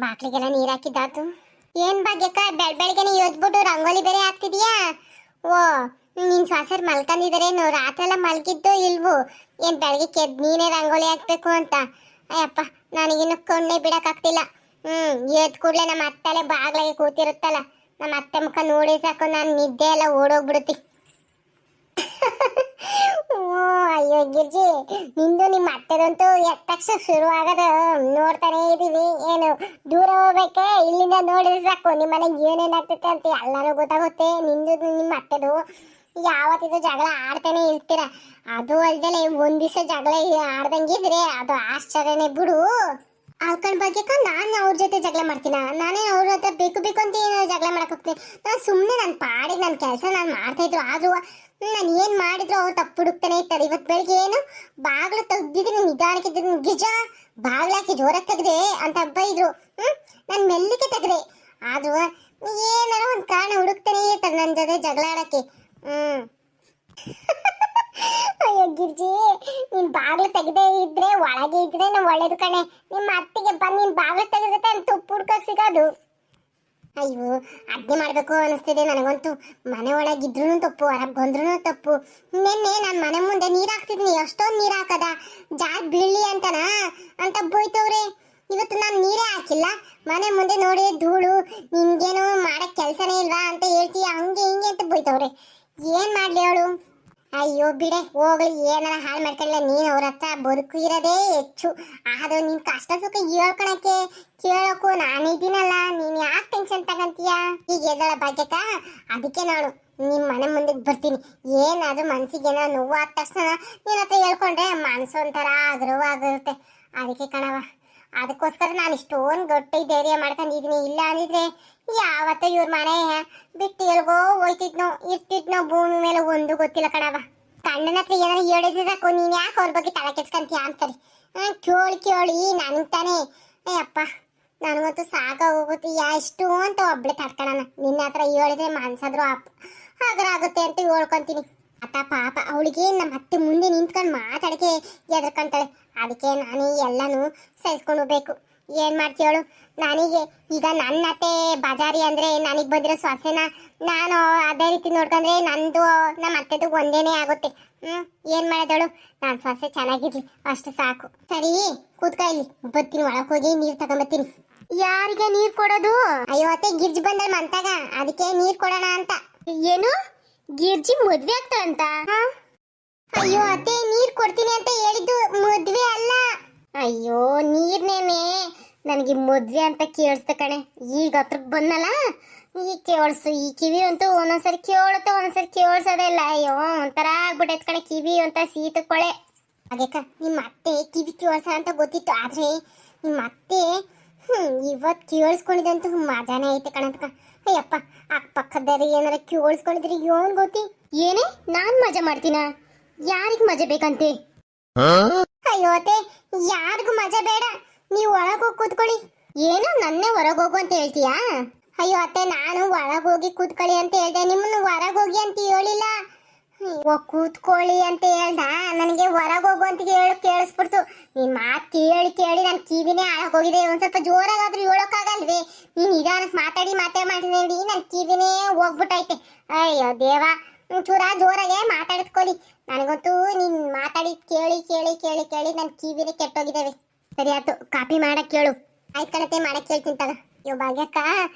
ಬಾಕ್ಲಿಗೆಲ್ಲ ನೀರ್ ಹಾಕಿದ್ದಾತು. ಏನ್ ಭಾಗ್ಯಕ್ಕ ಬೆಳಗ್ಗೆನೆ ಎದ್ಬಿಟ್ಟು ರಂಗೋಲಿ ಬೇರೆ ಹಾಕ್ತಿದ್ಯಾ? ಓ, ನಿನ್ ಸಾಸರ್ ಮಲ್ಕೊಂಡಿದಾರೇನು? ರಾತ್ರಿ ಎಲ್ಲ ಮಲ್ಗಿದ್ದು ಇಲ್ವು? ಏನ್ ಬೆಳಗ್ಗೆ ಕೆದ್ ನೀನೇ ರಂಗೋಲಿ ಹಾಕ್ಬೇಕು ಅಂತ? ಅಯ್ಯಪ್ಪ, ನನಗಿನ್ನು ಕೊಂಡೆ ಬಿಡಕ್ ಆಗ್ತಿಲ್ಲ. ಎದ್ ಕೂಡ್ಲೆ ನಮ್ಮ ಅತ್ತಲೆ ಬಾಗ್ಲಾಗೆ ಕೂತಿರುತ್ತಲ್ಲ, ನಮ್ಮ ಅತ್ತೆ ಮುಖ ನೋಡಿ ಸಾಕು ನಾನು ನಿದ್ದೆ ಎಲ್ಲ ಓಡೋಗ್ಬಿಡುತ್ತಿ. ಓ ಅಯ್ಯೋ ಗಿರ್ಜಿ, ನಿಂದು ನಿಮ್ಮ ಅತ್ತೆದಂತೂ ಎದ್ದ ತಕ್ಷಣ ಶುರು ಆಗದ ನೋಡ್ತಾನೆ ಇದೀವಿ. ಏನು ದೂರ ಹೋಗ್ಬೇಕೆ? ಇಲ್ಲಿಂದ ನೋಡಿದ್ರೆ ಸಾಕು ನಿಮ್ಮ ಮನೆಗೆ ಏನೇನಾಗ್ತೈತೆ ಅಂತ ಎಲ್ಲಾನು ಗೊತ್ತಾಗುತ್ತೆ. ನಿಂದು ನಿಮ್ಮ ಅತ್ತೆದು ಯಾವತ್ತಿದು ಜಗಳ ಆಡ್ತಾನೆ ಇರ್ತೀರ. ಅದು ಅಲ್ದಲೆ ಒಂದ್ ದಿವಸ ಜಗಳ ಆಡ್ದಂಗಿದ್ರೆ ಅದು ಆಶ್ಚರ್ಯನೇ ಬಿಡು. ಅಳ್ಕೊಂಡ್ ಬಗ್ಗೆ ನಾನು ಅವ್ರ ಜೊತೆ ಜಗಳ ಮಾಡ್ತೀನ? ನಾನೇ ಅವ್ರ ಹತ್ರ ಬೇಕು ಬೇಕು ಅಂತ ಏನೋ ಜಗಳ ಮಾಡಕ್ ಹೋಗ್ತೀನಿ? ನಾನು ಸುಮ್ಮನೆ ನನ್ನ ಪಾಡಿಗೆ ನನ್ನ ಕೆಲಸ ನಾನು ಮಾಡ್ತಾ ಇದ್ರು. ಆದ್ರೂ ನಾನು ಏನ್ ಮಾಡಿದ್ರು ಅವ್ರು ತಪ್ಪು ಹುಡುಕ್ತಾನೆ ಇರ್ತಾರೆ. ಇವತ್ತು ಬೆಳಿಗ್ಗೆ ಏನು ಬಾಗ್ಲು ತೆಗ್ದಿದ್ರು, ನಿಧಾನಕ್ಕಿದ್ರು, ಗಿಜ ಬಾಗ್ಲಾಕಿ ಜೋರಾಗಿ ತೆಗ್ದೆ ಅಂತ ಬೈದ್ರು. ನಾನು ಮೆಲ್ಲಿಗೆ ತೆಗ್ದೆ. ಆದ್ರೂ ಏನಾರ ಒಂದ್ ಕಾರಣ ಹುಡುಕ್ತಾನೆ ಇರ್ತಾರೆ ನನ್ನ ಜೊತೆ ಜಗಳ ಆಡಕ್ಕೆ. ಅಯ್ಯೋ ಗಿರ್ಜಿ, ನೀನ್ ಬಾಗ್ಲು ತೆಗೆದೇ ಇದ್ರೆ ಒಳಗೆ ಇದ್ರೆ ಒಳ್ಳೇದು ಕಣೆ. ನಿಮ್ಮ ಅತ್ತಿಗೆ ಬಂದು ನೀನ್ ಬಾಗ್ಲು ತೆಗೆದ್ರೆ ತುಪ್ಪು ಹುಡ್ಕಕ್ ಸಿಗೋದು. ಅಯ್ಯೋ, ಅಡ್ಗೆ ಮಾಡ್ಬೇಕು ಅನಿಸ್ತಿದೆ ನನಗಂತೂ. ಮನೆ ಒಳಗಿದ್ರು ತಪ್ಪು, ಹೊರಗೆ ಬಂದ್ರು ತಪ್ಪು. ನಿನ್ನೆ ನಾನು ಮನೆ ಮುಂದೆ ನೀರ್ ಹಾಕ್ತಿದ್ನಿ, ಎಷ್ಟೊಂದು ನೀರ್ ಹಾಕದ ಜಾರ್ ಬೀಳ್ಲಿ ಅಂತನಾ ಅಂತ ಬೋಯ್ತವ್ರೆ. ಇವತ್ತು ನಾನು ನೀರೇ ಹಾಕಿಲ್ಲ. ಮನೆ ಮುಂದೆ ನೋಡಿ ಧೂಳು, ನಿನ್ಗೇನು ಮಾಡಕ್ ಕೆಲ್ಸನೇ ಇಲ್ವಾ ಅಂತ ಹೇಳ್ತೀಯ, ಹಂಗೆ ಹಿಂಗೆ ಅಂತ ಬೋಯ್ತವ್ರೆ. ಏನ್ ಮಾಡ್ಲಿ ಅವಳು? ಅಯ್ಯೋ ಬಿಡೆ, ಹೋಗ್ಲಿ, ಏನಾರ ಹಾಳು ಮಾಡ್ಕೊಳ್ಳ. ನೀನ್ ಅವ್ರ ಹತ್ರ ಬದುಕು ಇರೋದೇ ಹೆಚ್ಚು. ಆದ್ರೂ ನಿನ್ ಕಷ್ಟ ಸುಖ ಹೇಳ್ಕೊಳಕ್ಕೆ ಕೇಳೋಕು ನಾನಿದ್ದೀನಲ್ಲ, ನೀನ್ ಯಾಕೆ ಟೆನ್ಷನ್ ತಗಂತೀಯ? ಈಗ ಎದಳ ಭಾಗ್ಯಕ್ಕ, ಅದಕ್ಕೆ ನಾನು ನಿಮ್ ಮನೆ ಮುಂದೆ ಬರ್ತೀನಿ. ಏನಾದ್ರೂ ಮನ್ಸಿಗೆ ಏನೋ ನೋವು ಆದ ತಕ್ಷಣ ನಿನ್ನ ಹತ್ರ ಹೇಳ್ಕೊಂಡ್ರೆ ಮನ್ಸು ಒಂಥರ ಆಗಿರುತ್ತೆ. ಅದಕ್ಕೆ ಕಣವ, ಅದಕ್ಕೋಸ್ಕರ ನಾನು ಇಷ್ಟೊಂದು ಗಟ್ಟಿ ಧೈರ್ಯ ಮಾಡ್ಕೊಂಡಿದೀನಿ. ಇಲ್ಲ ಅಂದಿದ್ರೆ ಯಾವತ್ತ ಇವ್ರ ಮನೆ ಬಿಟ್ಟು ಎಲ್ಗೋ ಹೋಯ್ತಿದ್ನೋ ಇರ್ತಿದ್ನೋ ಭೂಮಿ ಮೇಲೆ ಒಂದು ಗೊತ್ತಿಲ್ಲ ಕಣವ. ಕಣ್ಣನ ಹತ್ರ ಏನಾರು ಹೇಳಿದ್ರೆ ಸಾಕು, ನೀನ್ ಯಾಕೆ ಅವ್ರ ಬಗ್ಗೆ ತಲೆ ಕೆಡ್ಸ್ಕೊಂತೀಯ ಅಂತಾರೆ. ಕೇಳಿ ನನ್ ತಾನೇ. ಅಯ್ಯಪ್ಪ, ನನಗಂತೂ ಸಾಕ ಹೋಗುತ್ತೆ. ಎಷ್ಟು ಅಂತ ಒಬ್ಳೆ ತಡ್ಕೊಳ್ಳೋಣ. ನಿನ್ನ ಹತ್ರ ಹೇಳಿದ್ರೆ ಮನ್ಸಾದ್ರು ಆಗುತ್ತೆ ಅಂತ ಹೇಳ್ಕೊಂತೀನಿ. ಅತ್ತ ಪಾಪ ಅವಳಿಗೆ ನಮ್ಮ ಅತ್ತೆ ಮುಂದೆ ನಿಂತ್ಕೊಂಡು ಮಾತಾಡಕ್ಕೆ ಎದ್ರಕೊಂತಾಳೆ. ಅದಕ್ಕೆ ನಾನು ಎಲ್ಲಾನು ಸಹಿಸ್ಕೊಂಡು ಹೋಗ್ಬೇಕು. ಏನ್ ಮಾಡ್ತೀವಳು? ನನಗೆ ಈಗ ನನ್ನ ಅತ್ತೆ ಬಜಾರಿ ಅಂದ್ರೆ ನನಗೆ ಬಂದಿರೋ ಸೊಸೆನ ನಾನು ಅದೇ ರೀತಿ ನೋಡ್ಕೊಂಡ್ರೆ ನಂದು ನಮ್ಮ ಅತ್ತೆದು ಒಂದೇನೇ ಆಗುತ್ತೆ. ಏನ್ ಮಾಡೋದಳು? ನಾನು ಸೊಸೆ ಚೆನ್ನಾಗಿರ್ಲಿ ಅಷ್ಟು ಸಾಕು. ಸರಿ, ಕೂತ್ಕ, ಇಲ್ಲಿ ಬರ್ತೀನಿ, ಒಳಕ್ ಹೋಗಿ ನೀರ್ ತಗೊಂಬರ್ತೀನಿ. ಯಾರಿಗೆ ನೀರ್ ಕೊಡೋದು? ಅಯ್ಯೋ ಅತ್ತೆ, ಗಿರ್ಜಿ ಬಂದಲ್ ಮಂತಾಗ, ಅದಕ್ಕೆ ನೀರ್ ಕೊಡೋಣ ಅಂತ. ಏನು ಗಿರ್ಜಿ ಮದ್ವೆ ಆಗ್ತಾಳಂತ? ಅಯ್ಯೋ ಅತ್ತೆ, ನೀರ್ ಕೊಡ್ತೀನಿ ಅಂತ ಹೇಳಿದ್ದು ಮದ್ವೆ ಅಲ್ಲ. ಅಯ್ಯೋ ನೀರ್ನೇನೆ, ನನಗೆ ಮದ್ವೆ ಅಂತ ಕೇಳಿಸ್ತ ಕಣೆ. ಈಗ ಹತ್ರಕ್ ಬಂದಲ್ಲ, ಈಗ ಕೇಳಿಸು. ಈ ಕಿವಿ ಅಂತೂ ಒಂದೊಂದ್ಸರಿ ಕೇಳುತ್ತೆ, ಒಂದೊಂದ್ಸರಿ ಕೇಳಿಸೋದೇ ಇಲ್ಲ. ಅಯ್ಯೋ ಒಂಥರ ಆಗ್ಬಿಟ್ಟೈತ್ ಕಣೆ ಕಿವಿ ಅಂತ, ಶೀತಕ್ಕೊಳೆ. ಅದಕ್ಕ ನಿಮ್ಮ ಅತ್ತೆ ಕಿವಿ ಕೇಳ್ಸ ಅಂತ ಗೊತ್ತಿತ್ತು. ಆದ್ರೆ ನಿಮ್ಮ ಅತ್ತೆ ಇವತ್ತು ಕೇಳಿಸ್ಕೊಂಡಿದಂತೂ ಮಜಾನೇ ಐತೆ ಕಣಂತ. ಅಯ್ಯಪ್ಪ, ಅಕ್ಕಪಕ್ಕದವ್ರು ಏನಾರ ಕೇಳಿಸ್ಕೊಂಡಿದ್ರಿ ಏನ್ ಗೊತ್ತಿ? ಏನೇ ನಾನ್ ಮಜಾ ಮಾಡ್ತೀನ? ಯಾರಿಗ್ ಮಜಾ ಬೇಕಂತೆ? ಅಯ್ಯೋ ಅತ್ತೆ, ಯಾರಿಗೂ ಮಜಾ ಬೇಡ, ನೀವು ಒಳಗೋಗಿ ಕೂತ್ಕೊಳ್ಳಿ. ಏನು ನನ್ನೇ ಹೊರಗೋಗು ಅಂತ ಹೇಳ್ತೀಯಾ? ಅಯ್ಯೋ ಅತ್ತೆ, ನಾನು ಒಳಗೋಗಿ ಕೂತ್ಕೊಳ್ಳಿ ಅಂತ ಹೇಳ್ದೆ, ನಿಮ್ಮನ್ನು ಹೊರಗೋಗಿ ಅಂತ ಹೇಳಿಲ್ಲ. ಕೂತ್ಕೊಳ್ಳಿ ಅಂತ ಹೇಳ್ದ, ನನಗೆ ಹೊರಗೋಗು ಅಂತ ಕೇಳಿಸ್ಬಿಡ್ತು. ನೀನ್ ಮಾತು ಕೇಳಿ ನನ್ನ ಕಿವಿನೇ ಹಾಳಾಗೋಗಿದೆ. ಒಂದ್ ಸ್ವಲ್ಪ ಜೋರಾಗಾದ್ರೂ ಹೇಳೋಕ್ಕಾಗಲ್ವೇ? ನೀನ್ ನಿಧಾನಕ್ಕೆ ಮಾತಾಡಿ ನನ್ನ ಕಿವಿನೇ ಹೋಗ್ಬಿಟ್ಟೈತೆ. ಅಯ್ಯೋ ದೇವ, ಚೂರ ಜೋರಾಗೆ ಮಾತಾಡಿಸ್ಕೊಳ್ಳಿ. ನನಗಂತೂ ನೀನ್ ಮಾತಾಡಿ ಕೇಳಿ ನನ್ನ ಕಿವಿನೇ ಕೆಟ್ಟೋಗಿದ್ದಾವೆ. ಸರಿ ಆಯ್ತು, ಕಾಪಿ ಮಾಡಕ್ ಕೇಳು. ಆಯ್ತು ಕಣತೆ, ಮಾಡಕ್ ಕೇಳ್ತೀನಿ ತಗ. ಇವ್ ಭಾಗ್ಯಕ್ಕ,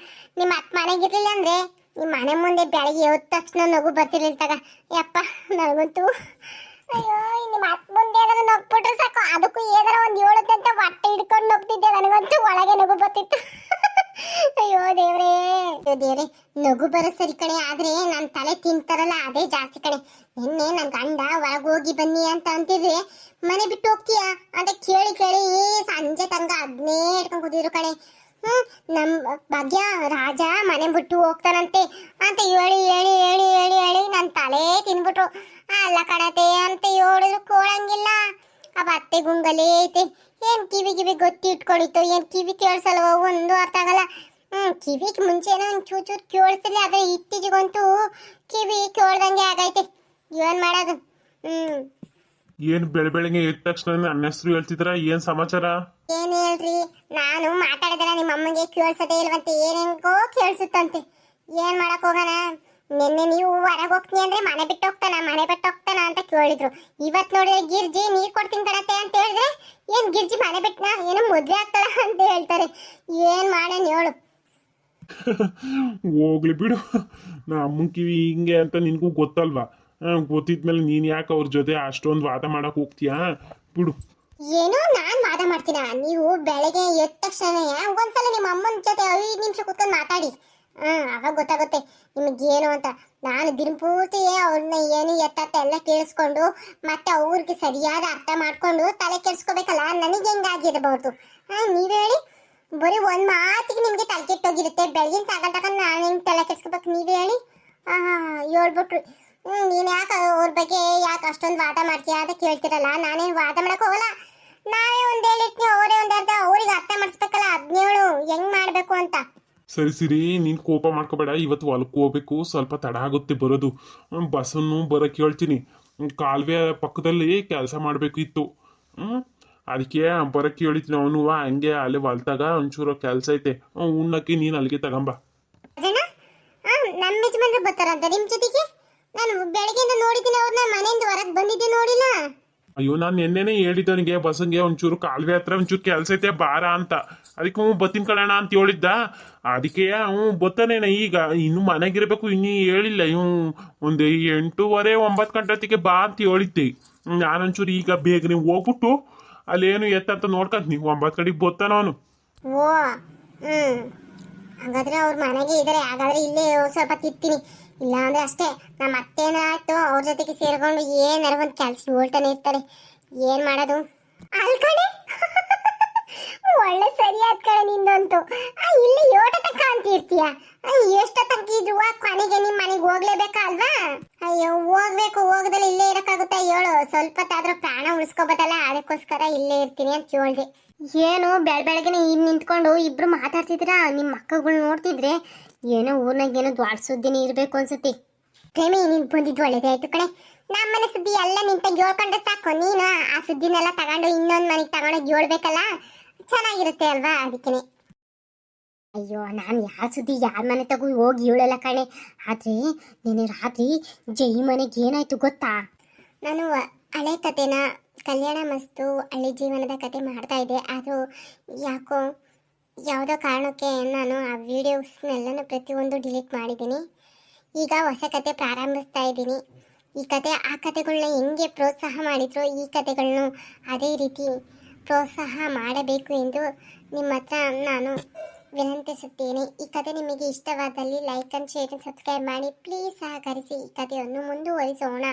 ನಿಮ್ಮ ಅತ್ ಮನೆಗಿರ್ಲಿಲ್ಲ ಅಂದ್ರೆ ನಿಮ್ಮ ಮನೆ ಮುಂದೆ ಬೆಳಗ್ಗೆ ಎದ್ದ ತಕ್ಷಣ ನಗು ಬರ್ತಿರ್ಲಿಲ್ಲ ತಗ. ಯಪ್ಪ, ನನಗಂತೂ ಅಯ್ಯೋ, ನಿಮ್ಮ ಅತ್ ಮುಂದೆ ಏನಾದ್ರು ನಗ್ಬಿಟ್ರೆ ಸಾಕು, ಅದಕ್ಕೂ ಏನಾರ ಒಂದ್ ಹೇಳುತ್ತಂತ ಹೊಟ್ಟೆ ಹಿಡ್ಕೊಂಡು ನಗ್ತಿದ್ದೆ. ನನಗಂತೂ ಒಳಗೆ ನಗು ಬರ್ತಿತ್ತು. ಅಯ್ಯೋ ದೇವ್ರೇ, ನಗು ಬರೋ ಸರಿ ಕಣೆ, ಆದ್ರೆ ನನ್ನ ತಲೆ ತಿಂತಾರಲ್ಲ ಅದೇ ಜಾಸ್ತಿ ಕಣೆ. ನಿನ್ನೆ ನನ್ನ ಗಂಡ ಹೊರಗೋಗಿ ಬನ್ನಿ ಅಂತ ಅಂತಿದ್ರೆ ಮನೆ ಬಿಟ್ಟು ಹೋಗ್ತೀಯಾ ಅಂತ ಕೇಳಿ ಸಂಜೆ ತನಕ ಅದನ್ನೇ ಇಟ್ಕೊಂಡು ಕೂತಿದ್ರು ಕಣೆ. ನಮ್ ಭಾಗ್ಯ ರಾಜ ಮನೆ ಬಿಟ್ಟು ಹೋಗ್ತಾನಂತೆ ಅಂತ ಹೇಳಿ ನನ್ನ ತಲೆ ತಿನ್ಬಿಟ್ರು. ಅಲ್ಲ ಕಣತೆ ಅಂತ ಹೇಳಿದ್ರು ಕೋಳಂಗಿಲ್ಲ. ಅವ ಅತ್ತೆ ಗುಂಗಲೇ ಐತೆ. ಏನ್ ಕಿವಿ ಗೊತ್ತಿ ಇಟ್ಕೊಂಡಿತ್ತು, ಏನ್ ಕಿವಿ ಕೇಳಿಸಲ್ವ? ಒಂದು ಅರ್ಥ ಆಗಲ್ಲ. ಕಿವಿಗೆ ಮುಂಚೆನೋ ಒಂದು ಚೂಚೂರು ಕೇಳಿಸ್ತಿರ್ಲಿ, ಆದ್ರೆ ಇತ್ತೀಚೆಗಂತೂ ಕಿವಿ ಕೇಳ್ದಂಗೆ ಆಗೈತೆ. ಏನ್ ಮಾಡೋದು? ಏನ್ ಬೆಳಗ್ಗೆ ಎದ್ದ ತಕ್ಷಣ ನನ್ನ ಹೆಸರು ಹೇಳ್ತಿದ್ರ? ಏನ್ ಸಮಾಚಾರ? ಏನ್ ಹೇಳ್ರಿ, ನಾನು ಮಾತಾಡಿದ್ರೆ ನಿಮ್ಮ ಅಮ್ಮಂಗೆ ಕೇಳಿಸೋದೇ ಇಲ್ವಂತೆ, ಏನೆಂಗೋ ಕೇಳಿಸುತ್ತಂತೆ. ಏನ್ ಮಾಡಕ್ ಹೋಗೋಣ? ನಿನ್ನೆ ನೀವು ಹೊರಗೆ ಹೋಗ್ತೀನಿ ಅಂದ್ರೆ ಮನೆ ಬಿಟ್ಟು ಹೋಗ್ತಾನ ಅಂತ ಕೇಳಿದ್ರು. ಇವತ್ ನೋಡಿದ್ರೆ ಗಿರ್ಜಿ ನೀರ್ ಕೊಡ್ತೀನಿ ಕಣತೆ ಅಂತ ಹೇಳಿದ್ರೆ, ಏನ್ ಗಿರ್ಜಿ ಮನೆ ಬಿಟ್ಟನ, ಏನೋ ಮದ್ವೆ ಆಗ್ತಾಳ ಅಂತ ಹೇಳ್ತಾರೆ. ಏನ್ ಮಾಡೇನ್ ಹೇಳು? ಹೋಗ್ಲಿ ಬಿಡು. ನಾ ಅಮ್ಮನ್ ಕಿವಿ ಹಿಂಗೆ ಅಂತ ನಿನ್ಗೂ ಗೊತ್ತಲ್ವಾ? ಗೊತ್ತಿದ್ಮೇಲೆ ನೀನ್ ಯಾಕೆ ಅವ್ರ ಜೊತೆ ಅಷ್ಟೊಂದು ವಾದ ಮಾಡಕ್ ಹೋಗ್ತೀಯಾ? ಬಿಡು. ಏನೋ ನಾನ್ ವಾದ ಮಾಡ್ತೀನ? ನೀವು ಬೆಳಗ್ಗೆ ಎದ್ದ ತಕ್ಷಣ ಒಂದ್ಸಲ ನಿಮ್ಮ ಅಮ್ಮನ ಜೊತೆ 5 ನಿಮಿಷ ಕೂತ್ಕೊಂಡು ಮಾತಾಡಿ. ಅವಾಗ ಗೊತ್ತಾಗುತ್ತೆ ನಿಮಗೇನು ಅಂತ. ನಾನು ದಿನಪೂರ್ತಿ ಅವ್ರನ್ನ ಏನು ಎತ್ತ ಎಲ್ಲ ಕೇಳಿಸ್ಕೊಂಡು ಮತ್ತೆ ಅವ್ರಿಗೆ ಸರಿಯಾದ ಅರ್ಥ ಮಾಡ್ಕೊಂಡು ತಲೆ ಕೆಡಿಸ್ಕೋಬೇಕಲ್ಲ. ನನಗೆ ಹೆಂಗಾಗಿರಬಹುದು? ನೀವ್ ಹೇಳಿ. ಬರೀ ಒಂದ್ ಮಾತಿಗೆ ನಿಮ್ಗೆ ತಲೆ ಕೆಟ್ಟೋಗಿರುತ್ತೆ. ಬೆಳಗಿನ ಸಾಗಲ್ ತಗೊಂಡು ನಾನು ಹೆಂಗ್ ತಲೆ ಕೆಡಿಸ್ಕೋಬೇಕು? ನೀವೇ ಹೇಳಿ. ಹೇಳ್ಬಿಟ್ರಿ. ನೀನ್ ಯಾಕೆ ಅವ್ರ ಬಗ್ಗೆ ಯಾಕೆ ಅಷ್ಟೊಂದು ವಾದ ಮಾಡ್ತೀಯಾ ಅಂತ ಕೇಳ್ತಿರಲ್ಲ. ನಾನೇನು ವಾದ ಮಾಡಕ್ ಹೋಗಲ್ಲ. ನಾವೇ ಒಂದ್ ಹೇಳಿರ್ತೀವಿ, ಅವರೇ ಒಂದ್ ಅರ್ಧ ಅವ್ರಿಗೆ ಅರ್ಥ ಮಾಡಿಸ್ಬೇಕಲ್ಲ. 17 ಹೆಂಗ್ ಮಾಡ್ಬೇಕು ಅಂತ. ಸರಿ ನೀನ್ ಕೋಪ ಮಾಡ್ಕೋಬೇಡ. ಇವತ್ತು ಹೊಲಕ್ಕೆ ಹೋಗ್ಬೇಕು, ಸ್ವಲ್ಪ ತಡ ಆಗುತ್ತೆ ಬರೋದು. ಬಸ್ಸನ್ನು ಬರಕ್ಕೆ ಹೇಳ್ತೀನಿ. ಕಾಲುವೆ ಪಕ್ಕದಲ್ಲಿ ಕೆಲಸ ಮಾಡ್ಬೇಕು ಇತ್ತು. ಅದಕ್ಕೆ ಬರಕ್ಕೆ ಹೇಳಿದ್ದೀನಿ. ಅವನು ಹಂಗೆ ಅಲ್ಲೇ ಹೊಲ್ತಾಗ ಒಂಚೂರು ಕೆಲಸ ಐತೆ, ಉಣ್ಣಕ್ಕೆ ನೀನ್ ಅಲ್ಲಿಗೆ ತಗೊಂಬ. ನಮ್ಮ ಯಜಮಾನ್ರು ಬರ್ತಾರಂತ ನಿಮ್ ಜೊತೆಗೆ? ನಾನು ಬೆಳಗ್ಗೆಯಿಂದ ನೋಡಿದ್ದೀನಿ ಅವ್ರನ್ನ, ಮನೆಯಿಂದ ಹೊರಗೆ ಬಂದಿದ್ದೆ ನೋಡಿಲ್ಲ. ಅಯ್ಯೋ, ನಾನು ನಿನ್ನೆನೆ ಹೇಳಿದ್ದವನಿಗೆ ಬಸ್ಸಂಗೆ ಒಂಚೂರು ಕಾಲುವೆ ಹತ್ರ ಒಂಚೂರು ಕೆಲಸ ಐತೆ ಬಾರ ಅಂತ. ಅದಕ್ಕೆ ಬತ್ತಿನ ಕಳೋಣ ಅಂತ ಹೇಳಿದ್ದ. ಅದಕ್ಕೆ ಬತ್ತಾನೇನ ಈಗ. ಇನ್ನು ಮನೆಗಿರ್ಬೇಕು, ಇನ್ನೂ ಹೇಳಿಲ್ಲ. ಒಂದು 8:30 9 ಗಂಟೆ ಹೊತ್ತಿಗೆ ಬಾ ಅಂತ ಹೇಳಿದ್ದೆ. ನಾನೊಂಚೂರು ಈಗ ಬೇಗ ನೀವು ಹೋಗ್ಬಿಟ್ಟು ಅಲ್ಲೇನು ಎತ್ತಂತ ನೋಡ್ಕೊಂತೀನಿ. 9 ಗಂಟೆಗೆ ಬತ್ತಾನ ಅವನು. ಓ ಹಾಗಾದ್ರೆ ಅವ್ರ ಮನೆಗೆ ಇದಾರೆ. ಹಾಗಾದ್ರೆ ಇಲ್ಲೇ ಸ್ವಲ್ಪ ತಿತ್ತೀನಿ. ಇಲ್ಲ ಅಂದ್ರೆ ಅಷ್ಟೇ, ನಮ್ಮ ಅತ್ತೇನಾಯ್ತು ಅವ್ರ ಜೊತೆಗೆ ಸೇರ್ಕೊಂಡು ಏನಾರ ಒಂದು ಕೆಲ್ಸ ಹೇಳ್ತಾನೆ ಇರ್ತಾರೆ. ಏನ್ ಮಾಡೋದು? ಅಲ್ಕಡೆ ಒಳ್ಳೆ ಸರಿಯಾದ ಕಡೆ ನಿಂದಂತೂ. ಇಲ್ಲಿ ಯೋಟ ತಕ್ಕ ಅಂತ ಇರ್ತೀಯ. ಎಷ್ಟ ತಕ್ಕ ಇದ್ರು ಕೊನೆಗೆ ನಿಮ್ ಮನೆಗೆ ಹೋಗ್ಲೇಬೇಕಲ್ವಾ? ಅಯ್ಯೋ, ಹೋಗದಲ್ಲಿ ಇಲ್ಲೇ ಇರಕ್ಕಾಗುತ್ತಾ ಹೇಳು? ಸ್ವಲ್ಪ ತಾದ್ರೂ ಪ್ರಾಣ ಉಳಿಸ್ಕೋಬೋದಲ್ಲ. ಅದಕ್ಕೋಸ್ಕರ ಇಲ್ಲೇ ಇರ್ತೀನಿ ಅಂತ ಹೇಳ್ದೆ. ಏನು ಬೆಳಗ್ಗೆನೆ ಇಲ್ಲಿ ನಿಂತ್ಕೊಂಡು ಇಬ್ರು ಮಾತಾಡ್ತಿದ್ದೀರಾ? ನಿಮ್ಮ ಮಕ್ಕಳು ನೋಡ್ತಿದ್ರೆ ಏನೋ ಊರ್ನಾಗ ಏನೋ ದ್ವಾಡ ಸುದ್ದಿನೇ ಇರ್ಬೇಕು ಅನ್ಸುತ್ತೆ. ಪ್ರೇಮಿ, ನೀನ್ ಬಂದಿದ್ದು ಒಳ್ಳೇದೇ ಆಯ್ತು ಕಣೆ. ನಮ್ಮನೆ ಸುದ್ದಿ ಎಲ್ಲ ನಿಂತಾಗ ಹೇಳ್ಕೊಂಡ್ರೆ ಸಾಕು. ನೀನು ಆ ಸುದ್ದಿನೆಲ್ಲ ತಗೊಂಡು ಇನ್ನೊಂದ್ ಮನೆಗೆ ತಗೊಂಡೋಗಿ ಹೇಳ್ಬೇಕಲ್ಲ, ಚೆನ್ನಾಗಿರುತ್ತೆ ಅಲ್ವಾ? ಅದಕ್ಕೇನೆ. ಅಯ್ಯೋ, ನಾನು ಯಾರ ಸುದ್ದಿ ಯಾರ ಮನೆ ತಗೋ ಹೋಗಿ ಹೇಳಲ್ಲ ಕಣೆ. ಆದ್ರೆ ನೀನು ರಾತ್ರಿ ಜೈ ಮನೆಗೆ ಏನಾಯ್ತು ಗೊತ್ತಾ? ನಾನು ಹಳೆ ಕತೆನ ಕಲ್ಯಾಣ ಮಸ್ತು ಹಳ್ಳಿ ಜೀವನದ ಕತೆ ಮಾಡ್ತಾ ಇದ್ದೆ. ಅದು ಯಾಕೋ ಯಾವುದೋ ಕಾರಣಕ್ಕೆ ನಾನು ಆ ವಿಡಿಯೋಸ್ನೆಲ್ಲನೂ ಪ್ರತಿಯೊಂದು ಡಿಲೀಟ್ ಮಾಡಿದ್ದೀನಿ. ಈಗ ಹೊಸ ಕತೆ ಪ್ರಾರಂಭಿಸ್ತಾ ಇದ್ದೀನಿ. ಈ ಕತೆ ಆ ಕತೆಗಳನ್ನ ಹೆಂಗೆ ಪ್ರೋತ್ಸಾಹ ಮಾಡಿದ್ರು, ಈ ಕತೆಗಳನ್ನು ಅದೇ ರೀತಿ ಪ್ರೋತ್ಸಾಹ ಮಾಡಬೇಕು ಎಂದು ನಿಮ್ಮ ಹತ್ರ ನಾನು ವಿನಂತಿಸುತ್ತೇನೆ. ಈ ಕತೆ ನಿಮಗೆ ಇಷ್ಟವಾದಲ್ಲಿ like and share and subscribe ಮಾಡಿ. ಪ್ಲೀಸ್ ಸಹಕರಿಸಿ. ಈ ಕಥೆಯನ್ನು ಮುಂದುವರಿಸೋಣ.